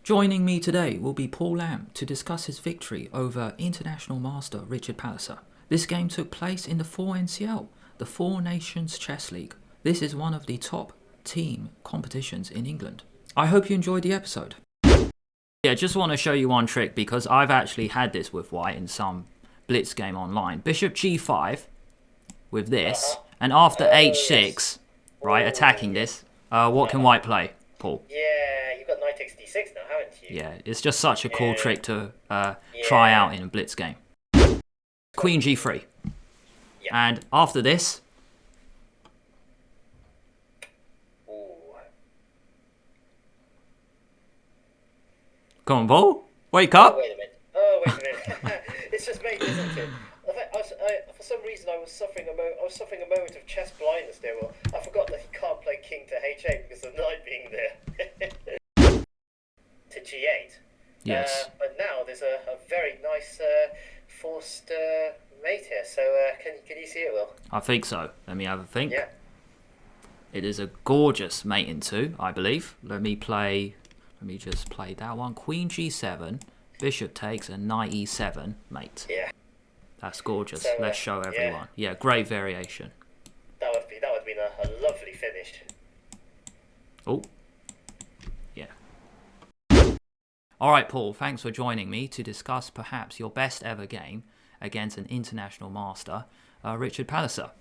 Joining me today will be Paul Lam to discuss his victory over international master Richard Palliser. This game took place in the 4NCL, the Four Nations Chess League. This is one of the top team competitions in England. I hope you enjoyed the episode. Yeah, just want to show you one trick because I've actually had this with white in some blitz game online. Bishop g5 with this, and after h6, yes. Right, attacking this, what can white play, Paul? Yeah, you've got knight takes d6 now, haven't you? Yeah, it's just such a cool trick to try out in a blitz game. Queen g3. Yeah. And after this... Come on, Paul. Wake up. Oh, wait a minute. It's just made, isn't it? For some reason, I was suffering a moment of chess blindness there. Well, I forgot that he can't play king to h8 because of the knight being there. To g8. Yes. But now there's a very nice forced mate here. So can you see it, Will? I think so. Let me have a think. Yeah. It is a gorgeous mate in two, I believe. Let me just play that one. Queen g7, bishop takes, and knight e7, mate. Yeah. That's gorgeous. So, let's show everyone. Yeah, great variation. That would have been a lovely finish. Oh. Yeah. All right, Paul, thanks for joining me to discuss perhaps your best ever game against an international master, Richard Palliser.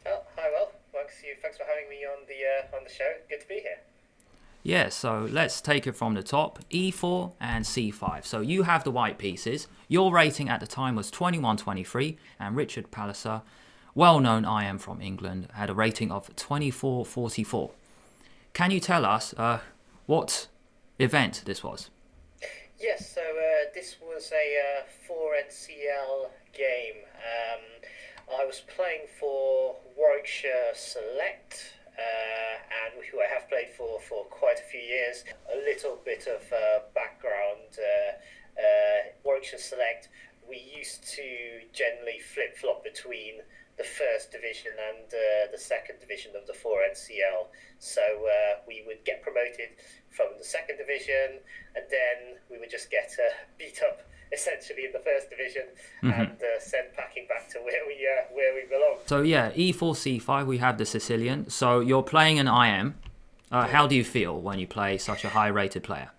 Oh, hi, Will. Thanks for having me on the show. Good to be here. Yeah, so let's take it from the top. E4 and C5. So you have the white pieces. Your rating at the time was 21-23, and Richard Palliser, well-known IM from England, had a rating of 24-44. Can you tell us what event this was? Yes, so this was a 4NCL game. I was playing for Warwickshire Select, and who I have played for quite a few years. A little bit of background. Warwickshire Select, we used to generally flip-flop between the first division and the second division of the 4NCL. So we would get promoted from the second division, and then we would just get beat up essentially in the first division and sent packing back to where we belong. So yeah, E4, C5, we have the Sicilian. So you're playing an IM. How do you feel when you play such a high-rated player?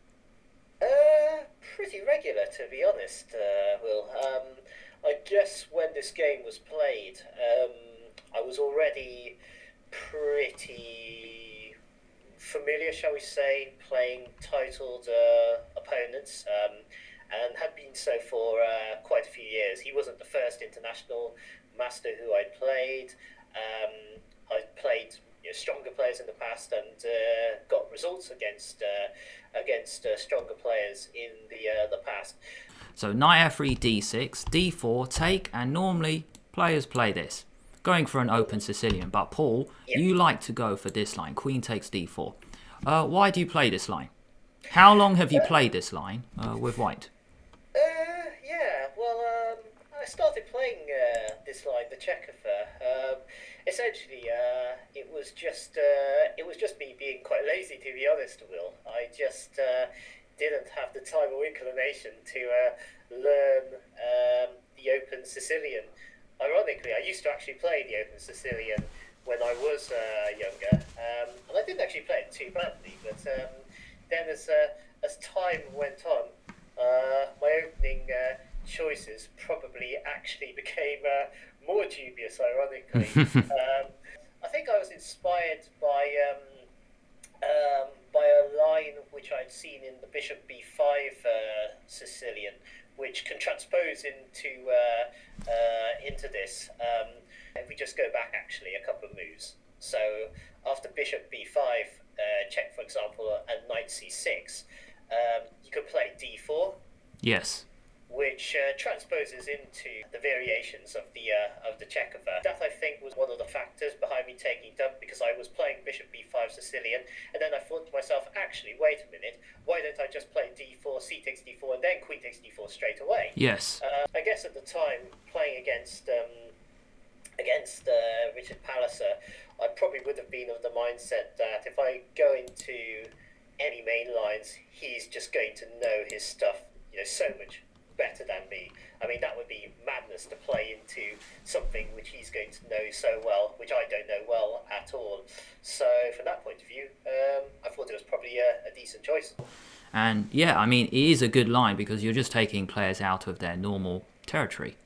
Pretty regular, to be honest, Will. I guess when this game was played, I was already pretty familiar, shall we say, playing titled opponents, and had been so for quite a few years. He wasn't the first international master who I'd played. I'd played stronger players in the past and got results against stronger players in the past. So knight f3, d6, d4, take, and normally players play this, going for an open Sicilian. But Paul, you like to go for this line, queen takes d4. Why do you play this line? How long have you played this line with white? I started playing this line, the checker. Essentially, it was just me being quite lazy, to be honest, Will. I just didn't have the time or inclination to learn the Open Sicilian. Ironically, I used to actually play the Open Sicilian when I was younger, and I didn't actually play it too badly. But then, as time went on, my opening choices probably actually became more dubious, ironically. I think I was inspired by a line which I'd seen in the Bishop b5 Sicilian, which can transpose into this. If we just go back actually a couple of moves. So after Bishop b5 check, for example, and Knight c6, you could play d4. Yes. Which transposes into the variations of the checker. That, I think, was one of the factors behind me taking it up, because I was playing Bishop b5 Sicilian, and then I thought to myself, actually, wait a minute, why don't I just play d4, c takes d4, and then queen takes d4 straight away? Yes. I guess at the time, playing against Richard Palliser, I probably would have been of the mindset that if I go into any main lines, he's just going to know his stuff, so much better than me. I mean, that would be madness to play into something which he's going to know so well, which I don't know well at all. So from that point of view, I thought it was probably a decent choice. And yeah, I mean, it is a good line because you're just taking players out of their normal territory.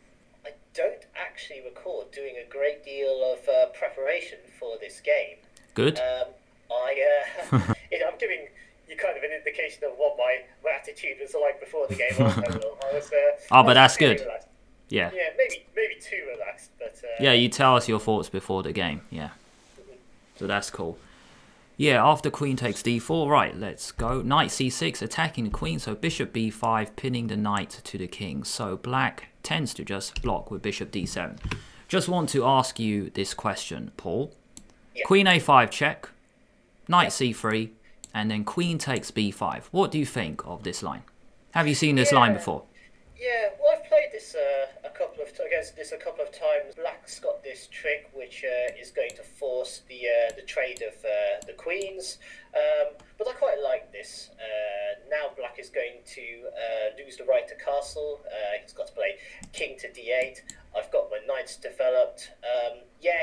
I don't actually recall doing a great deal of preparation for this game. Good. I'm giving you kind of an indication of what my attitude was like before the game. But that's good. Relaxed. Yeah. Yeah, maybe too relaxed, but. Yeah, you tell us your thoughts before the game. Yeah. So that's cool. Yeah, after queen takes d4, right, let's go. Knight c6, attacking the queen, so bishop b5, pinning the knight to the king. So black tends to just block with bishop d7. Just want to ask you this question, Paul. Yeah. Queen a5 check, knight c3, and then queen takes b5. What do you think of this line? Have you seen this line before? Yeah, well, I've played this against this a couple of times. Black's got this trick which is going to force the trade of the queens, but I quite like this. Now Black is going to lose the right to castle. He's got to play king to d8. I've got my knights developed.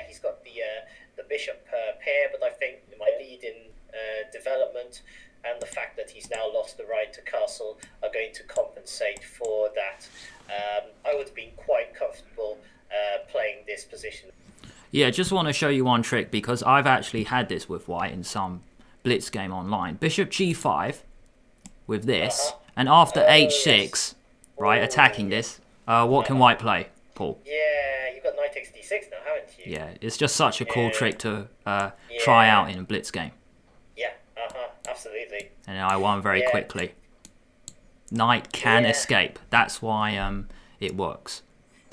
He's got the bishop pair, but I think my lead in development and the fact that he's now lost the right to castle are going to compensate for that. I would have been quite comfortable playing this position. Yeah, just want to show you one trick because I've actually had this with white in some blitz game online. Bishop g5 with this, and after h6, yes. Right, attacking this, what can white play, Paul? Yeah, you've got knight takes d6 now, haven't you? Yeah, it's just such a cool trick to try out in a blitz game. Yeah, absolutely. And I won very quickly. Knight can escape. That's why it works.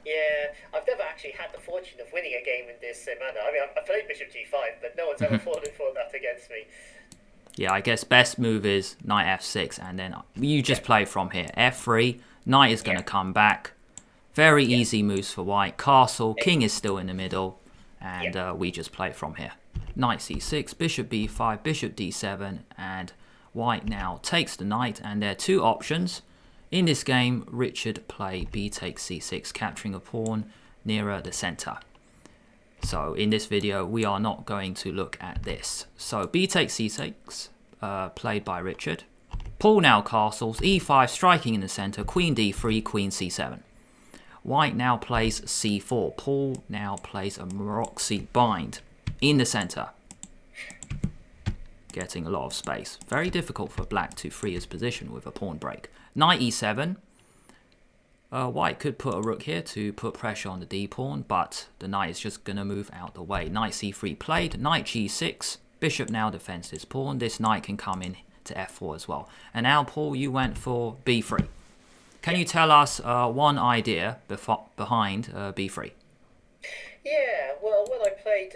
Yeah, I've never actually had the fortune of winning a game in this manner. I mean, I played bishop g5, but no one's ever fallen for that against me. Yeah, I guess best move is knight f6, and then you just play from here. f3, knight is going to come back. Very easy moves for white. Castle, king is still in the middle, and we just play from here. Knight c6, bishop b5, bishop d7, and white now takes the knight, and there are two options. In this game, Richard played b takes c6, capturing a pawn nearer the center. So in this video, we are not going to look at this. So b takes c6, played by Richard. Paul now castles, e5, striking in the center, queen d3, queen c7. White now plays c4. Paul now plays a Maroczy bind in the center, getting a lot of space. Very difficult for black to free his position with a pawn break. Knight e7. White could put a rook here to put pressure on the d-pawn, but the knight is just going to move out the way. Knight c3 played. Knight g6. Bishop now defends this pawn. This knight can come in to f4 as well. And now, Paul, you went for b3. Can you tell us one idea behind b3? Yeah, well, when I played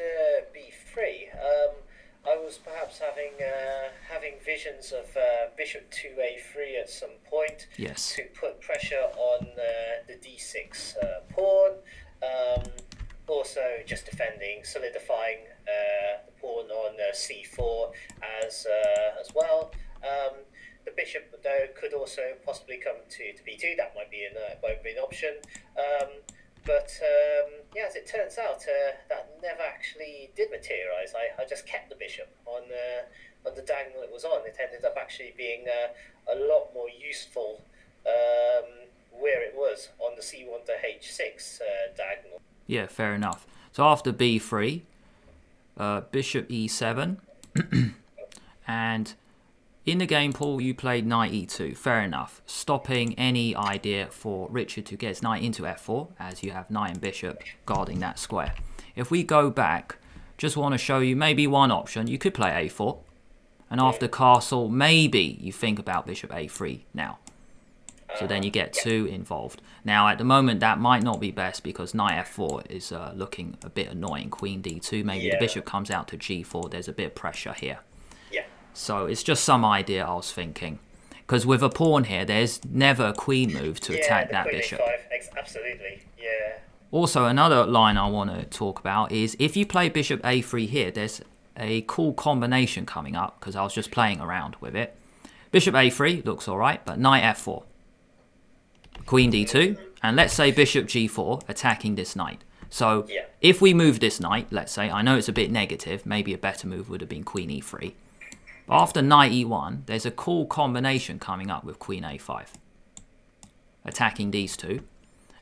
b3, I was perhaps having visions of bishop to a3 at some point to put pressure on the d6 pawn. Also, just defending, solidifying the pawn on c4 as well. The bishop, though, could also possibly come to b2. That might be an option. As it turns out, that never actually did materialise. I just kept the bishop on the diagonal it was on. It ended up actually being a lot more useful where it was on the c1 to h6 diagonal. Yeah, fair enough. So after b3, bishop e7, and in the game, Paul, you played knight e2. Fair enough. Stopping any idea for Richard to get his knight into f4, as you have knight and bishop guarding that square. If we go back, just want to show you maybe one option. You could play a4, and after castle, maybe you think about bishop a3 now. So then you get two involved. Now, at the moment, that might not be best because knight f4 is looking a bit annoying. Queen d2, maybe the bishop comes out to g4. There's a bit of pressure here. So it's just some idea I was thinking. Because with a pawn here, there's never a queen move to attack that bishop. A5, absolutely, yeah. Also, another line I want to talk about is if you play bishop a3 here, there's a cool combination coming up because I was just playing around with it. Bishop a3 looks alright, but knight f4. Queen d2, and let's say bishop g4 attacking this knight. So if we move this knight, let's say, I know it's a bit negative, maybe a better move would have been queen e3. But after knight e1, there's a cool combination coming up with queen a5. Attacking these two.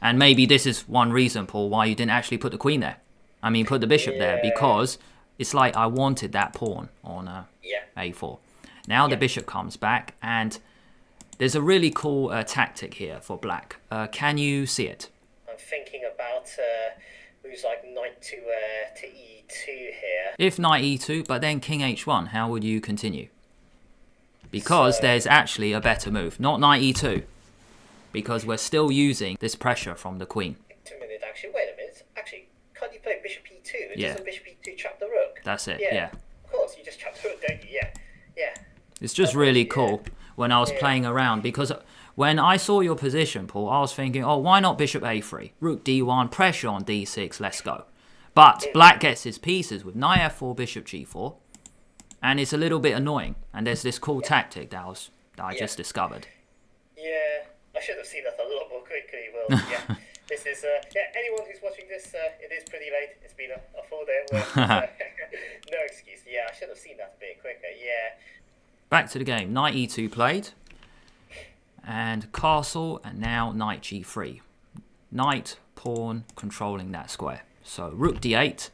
And maybe this is one reason, Paul, why you didn't actually put the queen there. I mean, put the bishop there, because it's like I wanted that pawn on a4. Now the bishop comes back, and there's a really cool tactic here for black. Can you see it? I'm thinking about moves like knight to e2 here. If knight e2, but then king h1, how would you continue? Because there's actually a better move, not knight e2. Because we're still using this pressure from the queen. Wait a minute, actually, can't you play bishop e2? Doesn't bishop e2 trap the rook? That's it, yeah. Of course, you just trap the rook, don't you? Yeah. It's just really cool when I was playing around, because when I saw your position, Paul, I was thinking, oh, why not bishop a3? Rook d1, pressure on d6, let's go. But black gets his pieces with knight f4, bishop g4, and it's a little bit annoying. And there's this cool tactic that I just discovered. Yeah, I should have seen that a lot more quickly, Will. This is, anyone who's watching this, it is pretty late. It's been a full day of work. No excuse. Yeah, I should have seen that a bit quicker, Back to the game. Knight e2 played. And castle, and now knight g3. Knight, pawn, controlling that square. So rook d8.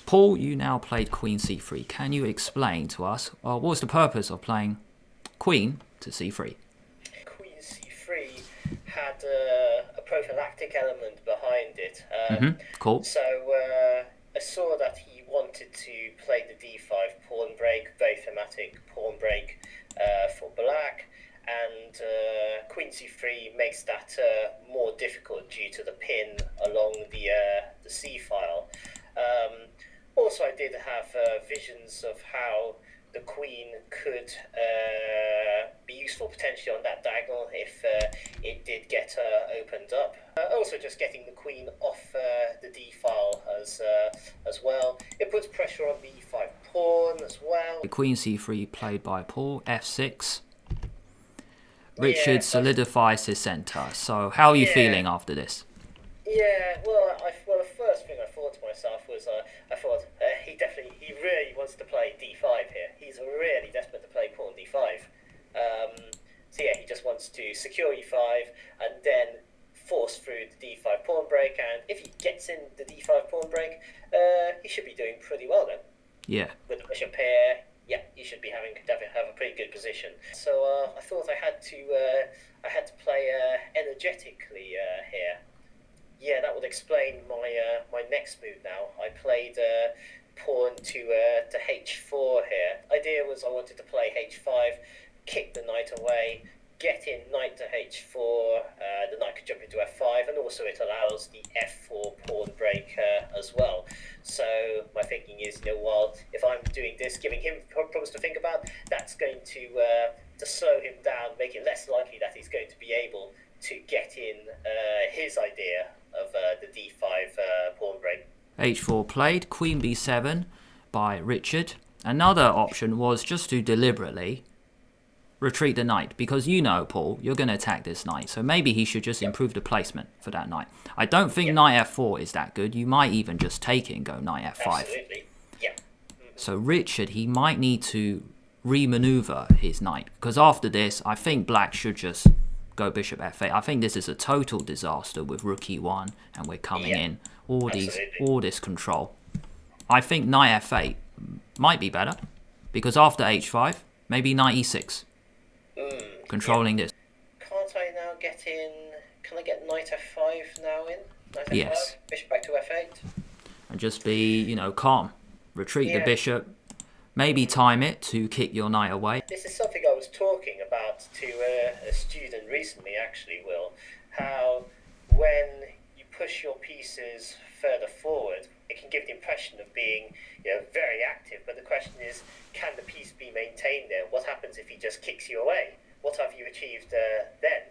Paul, you now played queen c3. Can you explain to us what was the purpose of playing queen to c3? Queen c3 had a prophylactic element behind it. Cool. So I saw that he wanted to play the d5 pawn break, very thematic pawn break for black. And queen c3 makes that more difficult due to the pin along the c-file. Also, I did have visions of how the queen could be useful potentially on that diagonal if it did get opened up. Also, just getting the queen off the d-file as well. It puts pressure on the e5 pawn as well. The queen c3 played by Paul, f6. Richard solidifies his centre. So how are you feeling after this? Well, the first thing I thought to myself was, I thought he really wants to play d5 here. He's really desperate to play pawn d5. He just wants to secure e5 and then force through the d5 pawn break. And if he gets in the d5 pawn break, he should be doing pretty well then. Yeah. With the bishop here. Yeah, you should be definitely have a pretty good position. So I thought I had to play energetically here. Yeah, that would explain my next move now. I played pawn to h4 here. Idea was I wanted to play h5, kick the knight away, get in knight to h4. The knight could jump into f5, and also it allows the f4 pawn break as well. So my thinking is, while if I'm doing this, giving him problems to think about, that's going to slow him down, make it less likely that he's going to be able to get in his idea of the d5 pawn break. h4 played, queen b7 by Richard. Another option was just to deliberately retreat the knight, because Paul, you're going to attack this knight, so maybe he should just improve the placement for that knight. I don't think knight f4 is that good. You might even just take it and go knight f5. Absolutely, yeah. So Richard, he might need to re-maneuver his knight, because after this, I think black should just go bishop f8. I think this is a total disaster with rook e1, and we're coming in all this control. I think knight f8 might be better, because after h5, maybe knight e6. Controlling this. Can't I now get in? Can I get knight f5 now in? Knight f5, yes. Bishop back to f8. And just be, calm. Retreat the bishop. Maybe time it to kick your knight away. This is something I was talking about to a student recently, actually, Will. How when you push your pieces further forward, it can give the impression of being very active. But the question is, can the piece be maintained there? What happens if he just kicks you away? What have you achieved then?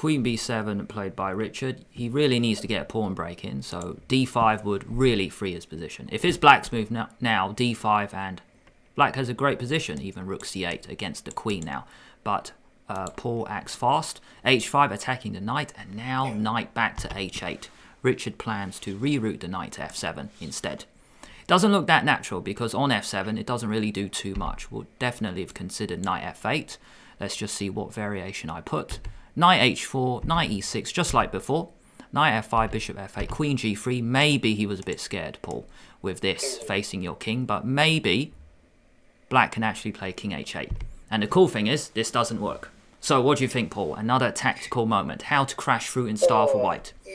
Queen b7 played by Richard. He really needs to get a pawn break in, so d5 would really free his position. If it's black's move now, d5, and black has a great position, even rook c8 against the queen now. But Paul acts fast. h5 attacking the knight, and now knight back to h8. Richard plans to reroute the knight to f7 instead. Doesn't look that natural because on f7 it doesn't really do too much. We'll definitely have considered knight f8. Let's just see what variation I put. Knight h4, knight e6, just like before. Knight f5, bishop f8, queen g3. Maybe he was a bit scared, Paul, with this facing your king, but maybe black can actually play king h8. And the cool thing is, this doesn't work. So what do you think, Paul? Another tactical moment. How to crash through in style for white. Yeah.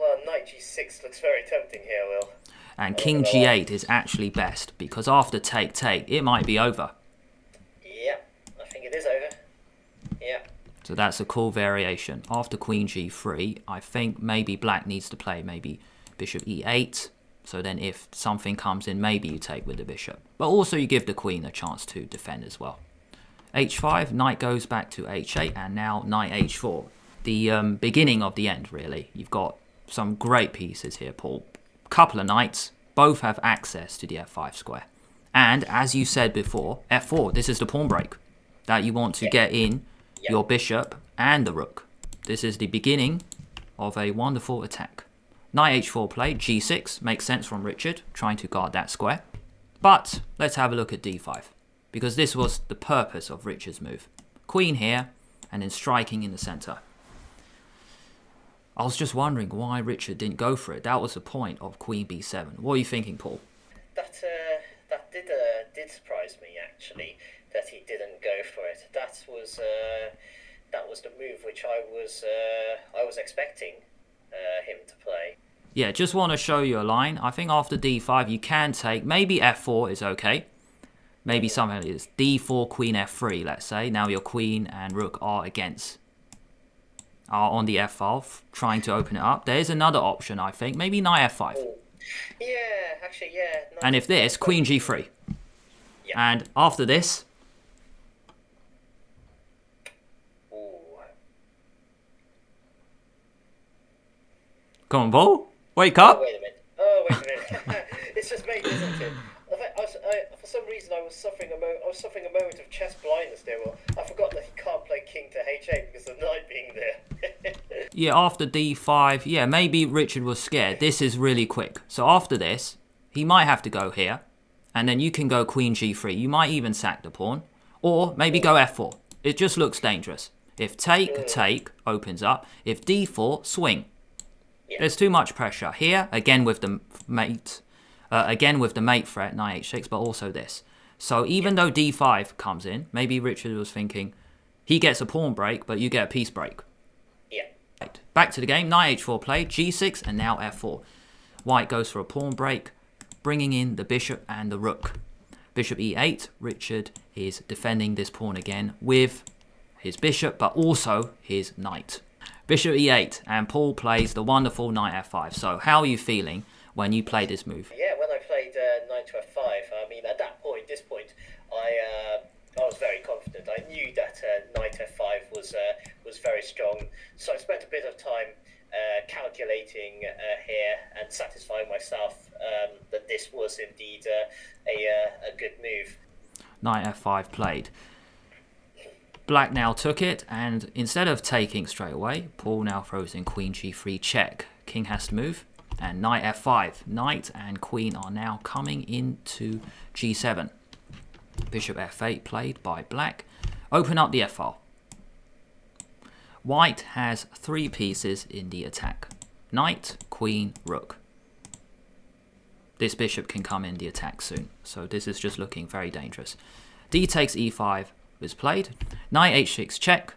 Well, knight g6 looks very tempting here, Will. And king g8 is actually best, because after take, it might be over. Yeah, I think it is over. Yeah. So that's a cool variation. After queen g3, I think maybe black needs to play maybe bishop e8. So then if something comes in, maybe you take with the bishop. But also you give the queen a chance to defend as well. h5, knight goes back to h8, and now knight h4. The beginning of the end, really. You've got some great pieces here, Paul. Couple of knights, both have access to the f5 square. And as you said before, f4, this is the pawn break that you want to get in your bishop and the rook. This is the beginning of a wonderful attack. Knight h4 played, g6, makes sense from Richard, trying to guard that square. But let's have a look at d5, because this was the purpose of Richard's move. Queen here, and then striking in the center. I was just wondering why Richard didn't go for it. That was the point of queen b7. What are you thinking, Paul? That did surprise me, actually, that he didn't go for it. That was the move which I was expecting him to play. Yeah, just want to show you a line. I think after d5 you can take, maybe f4 is okay. Maybe something like this. d4, queen f3, let's say. Now your queen and rook are on the f file, trying to open it up. There's another option, I think. Maybe knight f5. Yeah, actually, yeah. And if this, queen g3. Yeah. And after this... Come on, Paul. Wake up. Oh, wait a minute. It's just mate, isn't it? For some reason, I was suffering a moment of chess blindness there. Well, I forgot that he can't play king to h8 because of the knight being there. Yeah, after d5, yeah, maybe Richard was scared. This is really quick. So after this, he might have to go here, and then you can go queen g3. You might even sack the pawn, or maybe go f4. It just looks dangerous. If take opens up. If d4, swing. There's too much pressure here. Again with the mate, threat, knight h6, but also this. So even though d5 comes in, maybe Richard was thinking he gets a pawn break, but you get a piece break. Yeah. Right. Back to the game. Knight h4 played, g6, and now f4. White goes for a pawn break, bringing in the bishop and the rook. Bishop e8. Richard is defending this pawn again with his bishop, but also his knight. Bishop e8, and Paul plays the wonderful knight f5. So how are you feeling when you play this move? Yeah, when I played knight to f5, I mean, at this point, I was very confident. I knew that knight f5 was very strong. So I spent a bit of time calculating here and satisfying myself that this was indeed a good move. Knight f5 played. Black now took it, and instead of taking straight away, Paul now throws in queen g3 check. King has to move, and knight f5. Knight and queen are now coming into g7. Bishop f8 played by black. Open up the f-file. White has 3 pieces in the attack. Knight, queen, rook. This bishop can come in the attack soon, so this is just looking very dangerous. D takes e5 was played. Knight h6 check.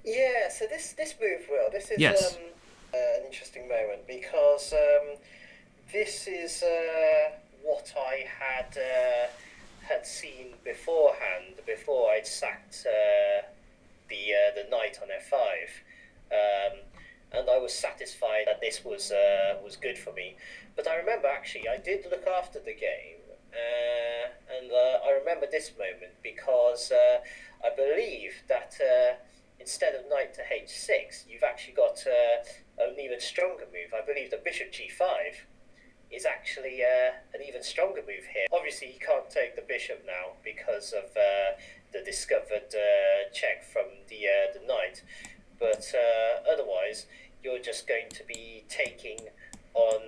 Yeah, so this move, Will, this is yes. An interesting moment because this is what I had seen beforehand, before I'd sacked the knight on f5, and I was satisfied that this was good for me. But I remember actually I did look after the game, And I remember this moment because I believe that instead of knight to h6, you've actually got an even stronger move. I believe that bishop g5 is actually an even stronger move here. Obviously, you can't take the bishop now because of the discovered check from the knight, but otherwise, you're just going to be taking on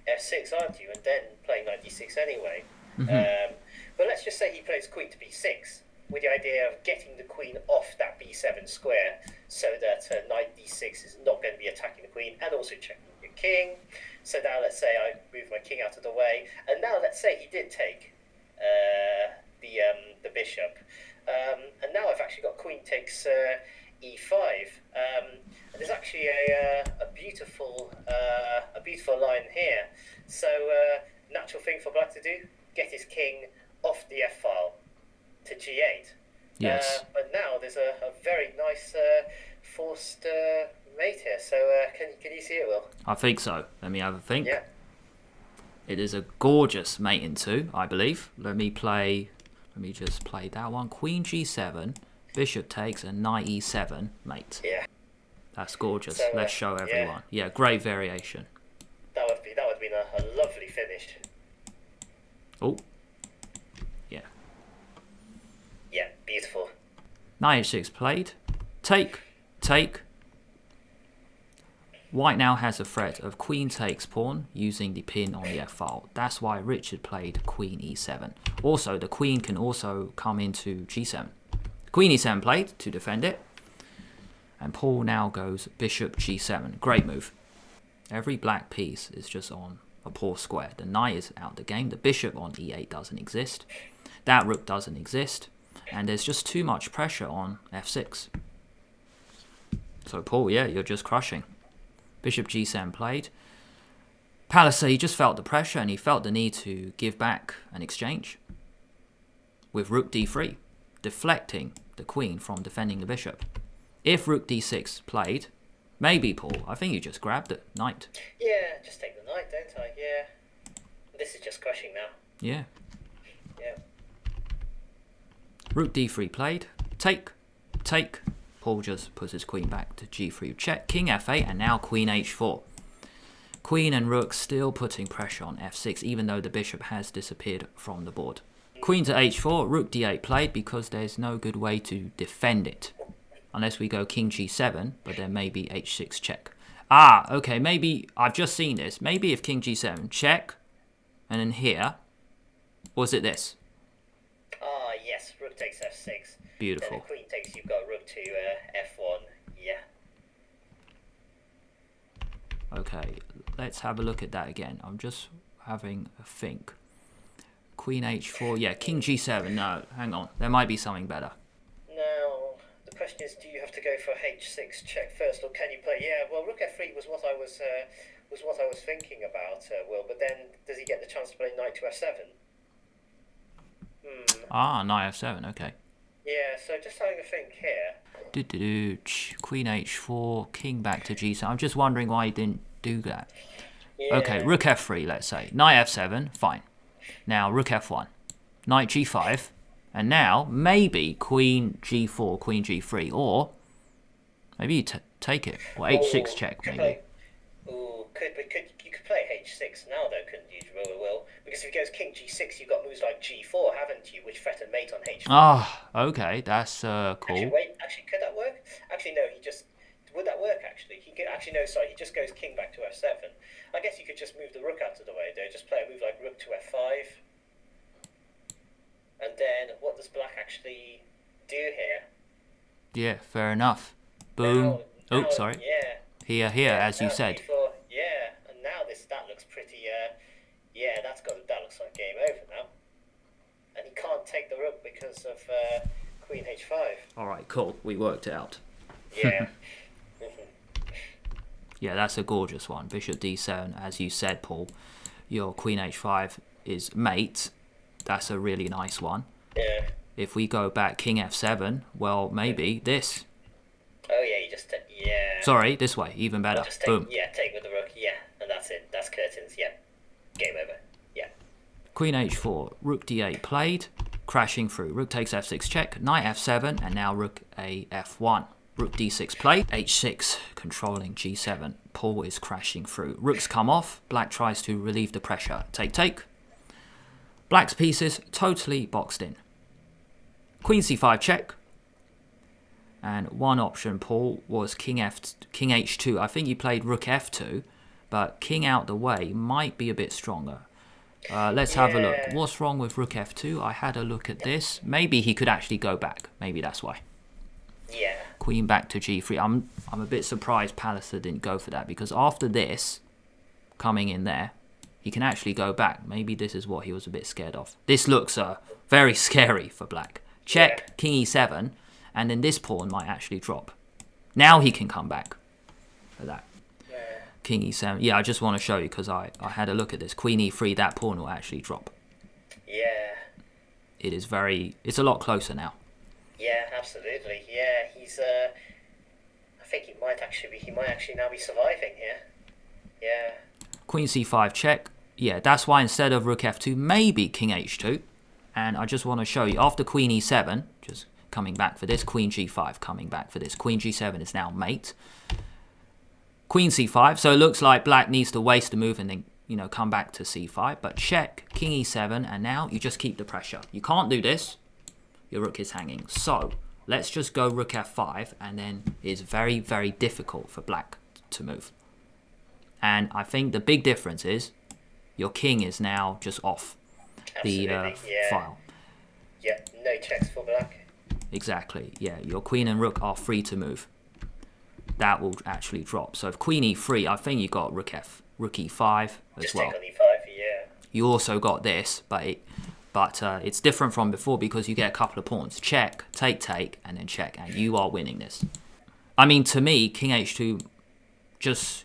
f6, aren't you? And then playing knight d6 anyway. But let's just say he plays queen to b6 with the idea of getting the queen off that b7 square so that knight d6 is not going to be attacking the queen and also checking your king. So now let's say I move my king out of the way, and now let's say he did take the bishop, and now I've actually got queen takes e5. And there's actually a beautiful line here. So natural thing for black to do: get his king off the f file to g8. Yes. But now there's a very nice forced mate here. So can you see it, Will? I think so. Let me have a think. Yeah. It is a gorgeous mate in two, I believe. Let me just play that one. Queen g7, bishop takes, and knight e7, mate. Yeah. That's gorgeous. So, Let's show everyone. Yeah, great variation. That would have been a lovely finish. Oh. Yeah. Yeah, beautiful. Knight h6 played. Take. White now has a threat of queen takes pawn using the pin on the f file. That's why Richard played queen e7. Also, the queen can also come into g7. Queen e7 played to defend it. And Paul now goes bishop g7. Great move. Every black piece is just on a poor square. The knight is out of the game. The bishop on e8 doesn't exist. That rook doesn't exist. And there's just too much pressure on f6. So Paul, yeah, you're just crushing. Bishop g7 played. Palliser, he just felt the pressure and he felt the need to give back an exchange. With rook d3, deflecting the queen from defending the bishop. If rook d6 played, maybe Paul, I think you just grabbed it, knight. Yeah, just take the knight, don't I? Yeah. This is just crushing now. Yeah. Yeah. Rook d3 played. Take. Paul just puts his queen back to g3 check. King f8 and now queen h4. Queen and rook still putting pressure on f6 even though the bishop has disappeared from the board. Queen to h4, rook d8 played because there's no good way to defend it. Unless we go king g7, but then maybe h6 check. Ah, okay, maybe, I've just seen this. Maybe if king g7 check, and then here, was it this? Ah, yes, rook takes f6. Beautiful. Then the queen takes, you've got rook to f1. Yeah. Okay, let's have a look at that again. I'm just having a think. Queen h4, yeah, king g7, no, hang on. There might be something better. Now, the question is, do you have to go for h6 check first, or can you play? Yeah, well, rook f3 was what I was thinking about, Will. But then, does he get the chance to play knight to f7? Ah, knight f7, okay. Yeah, so just having a think here. Queen h4, king back to g7. I'm just wondering why he didn't do that. Yeah. Okay, rook f3, let's say. Knight f7, fine. Now, rook f1. Knight g5. And now, maybe queen g4, queen g3. Or, maybe you take it. Or h6 check, maybe. You could play h6 now, though, couldn't you, Will? Because if he goes king g6, you've got moves like g4, haven't you? Which threaten mate on h4. Ah, okay, that's cool. Actually, could that work? Actually, no, would that work, actually? He just goes king back to f7. I guess you could just move the rook out of the way, though. Just play a move like rook to f5. And then, what does black actually do here? Yeah, fair enough. Boom. Sorry. Yeah. Here, as you said. Yeah, and now that looks pretty, that looks like game over now. And he can't take the rook because of queen h5. Alright, cool. We worked it out. Yeah. Yeah, that's a gorgeous one. Bishop d7, as you said, Paul. Your queen h5 is mate. That's a really nice one. Yeah. If we go back king f7, well, maybe this. Oh, yeah, you just yeah. Sorry, this way, even better. Boom. Yeah, take with the rook, yeah. And that's it. That's curtains, yeah. Game over, yeah. Queen h4, rook d8 played, crashing through. Rook takes f6 check, knight f7, and now rook a f1. Rook d6 play, h6, controlling g7. Paul is crashing through. Rooks come off, black tries to relieve the pressure. Take, take. Black's pieces totally boxed in. Queen c5 check. And one option, Paul, was king h2. I think he played rook f2, but king out the way might be a bit stronger. Let's have a look. What's wrong with rook f2? I had a look at this. Maybe he could actually go back. Maybe that's why. Yeah. Queen back to g3. I'm a bit surprised Palliser didn't go for that, because after this, coming in there, he can actually go back. Maybe this is what he was a bit scared of. This looks very scary for black. Check, king e7, and then this pawn might actually drop. Now he can come back for that. King e7. Yeah, I just want to show you because I had a look at this. Queen e3, that pawn will actually drop. Yeah. It's a lot closer now. Yeah, absolutely. Yeah, he's I think he might actually now be surviving here. Yeah. Queen c5 check. Yeah, that's why instead of rook f2, maybe king h2. And I just want to show you, after queen e7, just coming back for this, queen g5 coming back for this. Queen g7 is now mate. Queen c5, so it looks like black needs to waste a move and then, come back to c5. But check, king e7, and now you just keep the pressure. You can't do this. Your rook is hanging. So let's just go rook f5, and then it's very, very difficult for black to move. And I think the big difference is your king is now just off the file. Yeah, no checks for black. Exactly, yeah. Your queen and rook are free to move. That will actually drop. So if queen e3, I think you got rook e5 as just well. Take on e5, yeah. You also got this, but it's different from before because you get a couple of pawns. Check, take, and then check, and you are winning this. I mean, to me, king h2,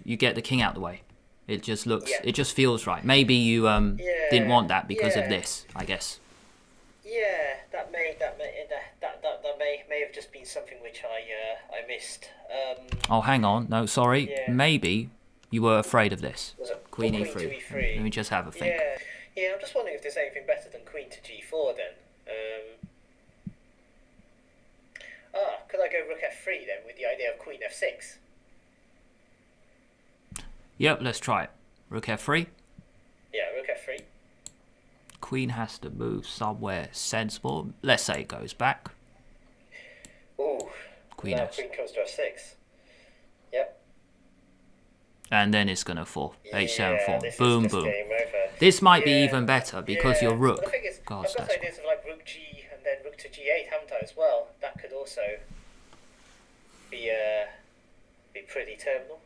you get the king out the way. It just looks, it just feels right. Maybe you didn't want that because of this, I guess. Yeah, that may have just been something which I missed. Oh, hang on. No, sorry. Yeah. Maybe you were afraid of this. Queen e3. Let me just have a think. Yeah, I'm just wondering if there's anything better than queen to g4 then. Could I go rook f3 then with the idea of queen f6? Yep, let's try it. Rook f3. Yeah, rook f3. Queen has to move somewhere sensible. Let's say it goes back. Ooh. Queen comes to f6. Yep. And then it's going to fall. h7 fall. This boom, is boom. Game over. This might be even better because your rook. The thing is, I've got ideas of like rook g and then rook to g8, haven't I, as well? That could also be pretty terminal.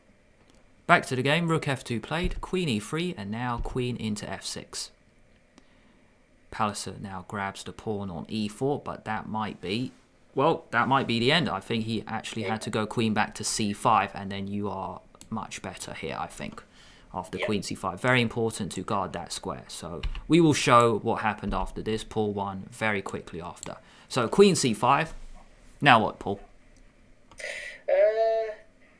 Back to the game. Rook f2 played. Queen e3 and now queen into f6. Palliser now grabs the pawn on e4, but that might be the end. I think he actually had to go queen back to c5, and then you are much better here, I think, after queen c5. Very important to guard that square. So we will show what happened after this. Paul won very quickly after. So queen c5. Now what, Paul?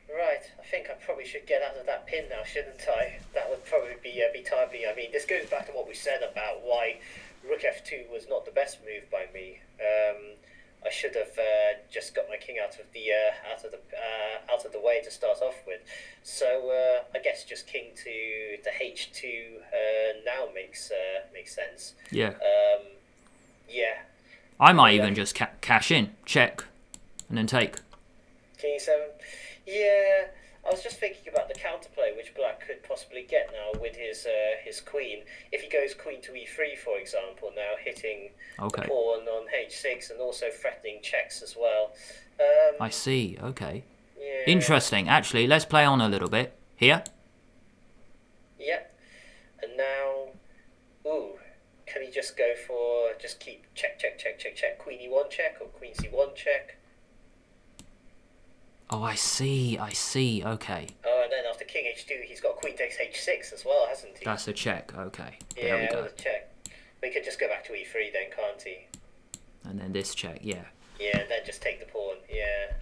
Right. I think I probably should get out of that pin now, shouldn't I? That would probably be timely. I mean, this goes back to what we said about why rook f2 was not the best move by me. I should have just got my king out of the way to start off with. So I guess just king to h2 now makes sense. Yeah. Yeah. I might even just cash in, check, and then take. King e7. Yeah. I was just thinking about the counterplay which black could possibly get now with his queen. If he goes queen to e3, for example, now hitting the pawn on h6 and also threatening checks as well. I see, okay. Yeah. Interesting. Actually, let's play on a little bit. Here? Yep. And now, can he just go for, just keep check, queen e1 check or queen c1 check? Oh, I see, okay. Oh, and then after king h2, he's got queen takes h6 as well, hasn't he? That's a check, okay. Yeah, there we go. With a check. We could just go back to e3 then, can't he? And then this check, yeah. Yeah, and then just take the pawn, yeah.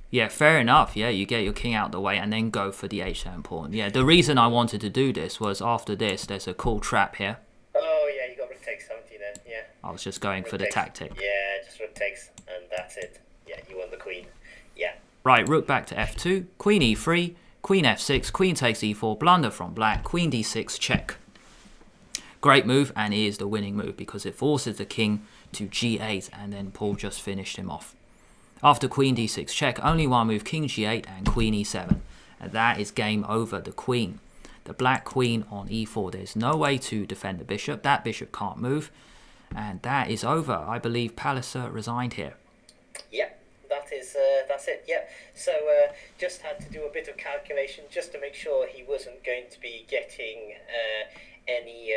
Yeah, fair enough, yeah, you get your king out the way and then go for the h7 pawn. Yeah, the reason I wanted to do this was after this, there's a cool trap here. Oh, yeah, you got I was just going for the tactic. Yeah, just rook takes, and that's it. Yeah, you won the queen. Yeah. Right, rook back to f2, queen e3, queen f6, queen takes e4, blunder from black, queen d6, check. Great move, and it is the winning move because it forces the king to g8, and then Paul just finished him off. After queen d6 check, only one move, king g8 and queen e7. And that is game over, the queen. The black queen on e4. There's no way to defend the bishop. That bishop can't move. And that is over. I believe Palliser resigned here. Yeah, that's it. Yeah. So just had to do a bit of calculation just to make sure he wasn't going to be getting any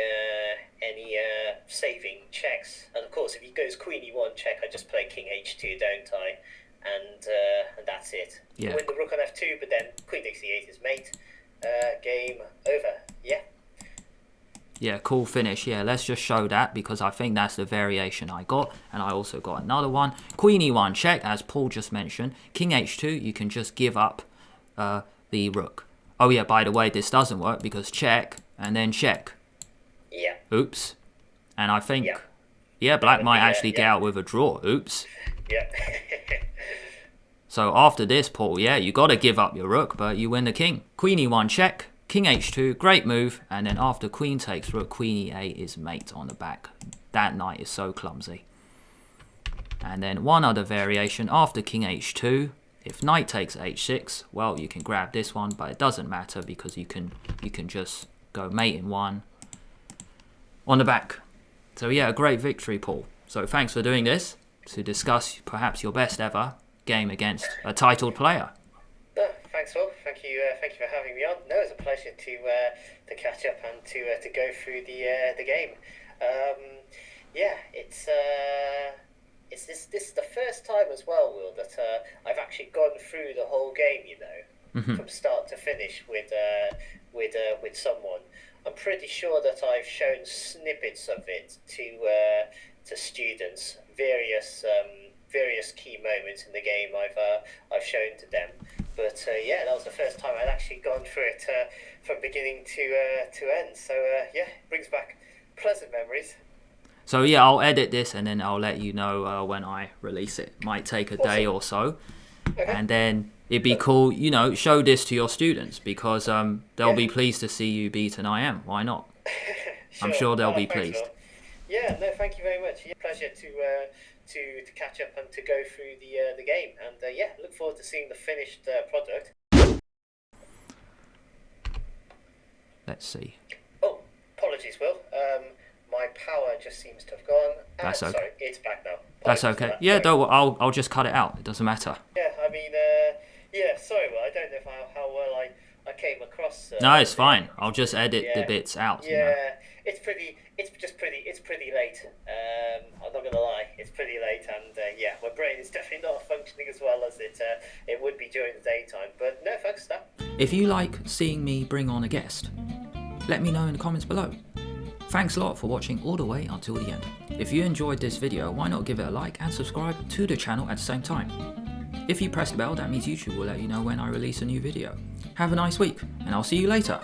saving checks. And of course, if he goes queen e1 check, I just play king h2, don't I? And that's it. Yeah. Win the rook on f2, but then queen takes e8 is mate. Game over. Yeah. Yeah, cool finish. Yeah, let's just show that because I think that's the variation I got. And I also got another one. Queen e1 check, as Paul just mentioned. King h2, you can just give up the rook. Oh yeah, by the way, this doesn't work because check and then check. Yeah. Oops. And I think, yeah, black might actually get out with a draw. Oops. Yeah. So after this, Paul, yeah, you got to give up your rook, but you win the king. Queen e1 check, king h2, great move. And then after queen takes rook, queen e8 is mate on the back. That knight is so clumsy. And then one other variation after king h2. If knight takes h6, well, you can grab this one, but it doesn't matter because you can just go mate in one on the back. So yeah, a great victory, Paul. So thanks for doing this to discuss perhaps your best ever game against a titled player. Thanks, Will. Thank you for having me on. No, it's a pleasure to catch up and to go through the game. This is the first time as well, Will, that I've actually gone through the whole game. You know, from start to finish with someone. I'm pretty sure that I've shown snippets of it to students, various key moments in the game I've shown to them. But that was the first time I'd actually gone through it from beginning to end. So it brings back pleasant memories. So yeah, I'll edit this and then I'll let you know when I release it. Might take a day or so. Okay. And then it'd be cool, you know, show this to your students because they'll be pleased to see you beat an IM. Why not? Sure. I'm sure they'll be pleased. Will. Yeah, no, thank you very much. Yeah, pleasure to catch up and to go through the game. And look forward to seeing the finished product. Let's see. Oh, apologies, Will. My power just seems to have gone. That's okay. Sorry, it's back now. That's okay. Yeah, I'll just cut it out. It doesn't matter. Yeah, I mean, sorry, Will. I don't know how well I came across. No, it's fine. I'll just edit the bits out. Yeah, you know? it's pretty late. I'm not gonna lie, it's pretty late, and my brain is definitely not functioning as well as it would be during the daytime. But no, thanks, that. If you like seeing me bring on a guest, let me know in the comments below. Thanks a lot for watching all the way until the end. If you enjoyed this video, why not give it a like and subscribe to the channel at the same time. If you press the bell, that means YouTube will let you know when I release a new video. Have a nice week, and I'll see you later.